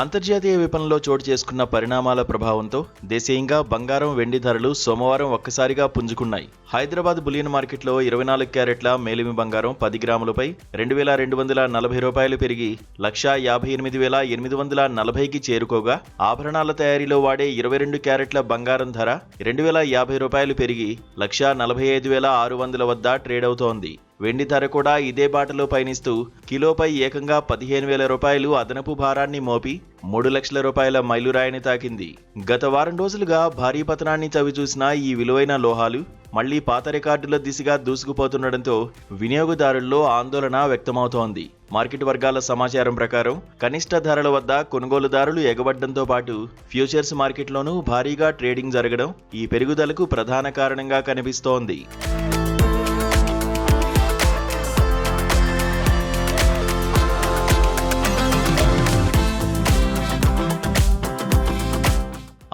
అంతర్జాతీయ విపణిలో చోటు చేసుకున్న పరిణామాల ప్రభావంతో దేశీయంగా బంగారం, వెండి ధరలు సోమవారం ఒక్కసారిగా పుంజుకున్నాయి. హైదరాబాద్ బులియన్ మార్కెట్లో 24 క్యారెట్ల మేలిమి బంగారం 10 గ్రాములపై రూ. 2,240 పెరిగి 1,58,840కి చేరుకోగా, ఆభరణాల తయారీలో వాడే 22 క్యారెట్ల బంగారం ధర రూ. 2,050 పెరిగి 1,45,600 వద్ద ట్రేడ్ అవుతోంది. వెండి ధర కూడా ఇదే బాటలో పయనిస్తూ కిలోపై ఏకంగా 15,000 రూపాయలు అదనపు భారాన్ని మోపి 3 లక్షల రూపాయల మైలురాయిని తాకింది. గత వారం రోజులుగా భారీ పతనాన్ని చవిచూసిన ఈ విలువైన లోహాలు మళ్లీ పాత రికార్డుల దిశగా దూసుకుపోతుండటంతో వినియోగదారుల్లో ఆందోళన వ్యక్తమవుతోంది. మార్కెట్ వర్గాల సమాచారం ప్రకారం కనిష్ట ధరల వద్ద కొనుగోలుదారులు ఎగబడ్డంతో పాటు ఫ్యూచర్స్ మార్కెట్లోనూ భారీగా ట్రేడింగ్ జరగడం ఈ పెరుగుదలకు ప్రధాన కారణంగా కనిపిస్తోంది.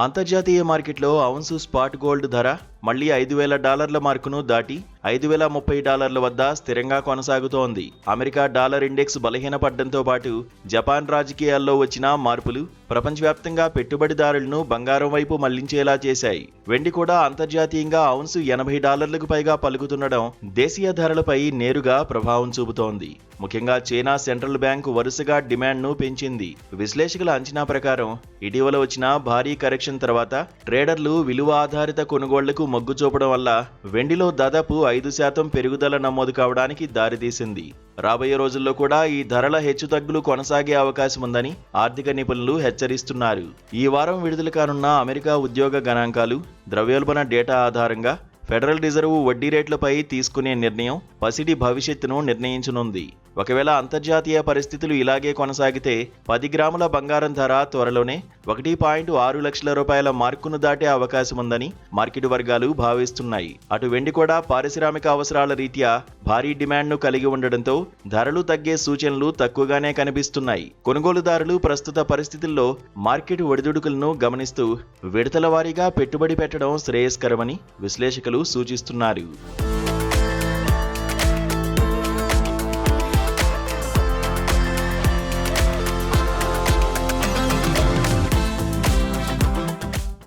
అంతర్జాతీయ మార్కెట్లో ఔన్సు స్పాట్ గోల్డ్ ధర మళ్లీ $5,000 మార్కును దాటి $5,030 వద్ద స్థిరంగా కొనసాగుతోంది. అమెరికా డాలర్ ఇండెక్స్ బలహీనపడ్డంతో పాటు జపాన్ రాజకీయాల్లో వచ్చిన మార్పులు ప్రపంచవ్యాప్తంగా పెట్టుబడిదారులను బంగారం వైపు మళ్లించేలా చేశాయి. వెండి కూడా అంతర్జాతీయంగా ఔన్సు $80కు పైగా పలుకుతుండడం దేశీయ ధరలపై నేరుగా ప్రభావం చూపుతోంది. ముఖ్యంగా చైనా సెంట్రల్ బ్యాంకు వరుసగా డిమాండ్ను పెంచింది. విశ్లేషకుల అంచనా ప్రకారం ఇటీవల వచ్చిన భారీ కరెక్షన్ తర్వాత ట్రేడర్లు విలువ ఆధారిత కొనుగోళ్లకు మొగ్గు చూపడం వల్ల వెండిలో దాదాపు 5% పెరుగుదల నమోదు కావడానికి దారితీసింది. రాబోయే రోజుల్లో కూడా ఈ ధరల హెచ్చుతగ్గులు కొనసాగే అవకాశం ఉందని ఆర్థిక నిపుణులు హెచ్చరిస్తున్నారు. ఈ వారం విడుదల కానున్న అమెరికా ఉద్యోగ గణాంకాలు, ద్రవ్యోల్బణ డేటా ఆధారంగా ఫెడరల్ రిజర్వ్ వడ్డీ రేట్లపై తీసుకునే నిర్ణయం పసిడి భవిష్యత్తును నిర్ణయించనుంది. ఒకవేళ అంతర్జాతీయ పరిస్థితులు ఇలాగే కొనసాగితే 10 గ్రాముల బంగారం ధర త్వరలోనే 1.6 లక్షల రూపాయల మార్కును దాటే అవకాశం ఉందని మార్కెట్ వర్గాలు భావిస్తున్నాయి. అటు వెండి కూడా పారిశ్రామిక అవసరాల రీత్యా భారీ డిమాండ్ను కలిగి ఉండడంతో ధరలు తగ్గే సూచనలు తక్కువగానే కనిపిస్తున్నాయి. కొనుగోలుదారులు ప్రస్తుత పరిస్థితుల్లో మార్కెట్ ఒడిదుడుకులను గమనిస్తూ విడతల వారీగా పెట్టుబడి పెట్టడం శ్రేయస్కరమని విశ్లేషకులు సూచిస్తున్నారు.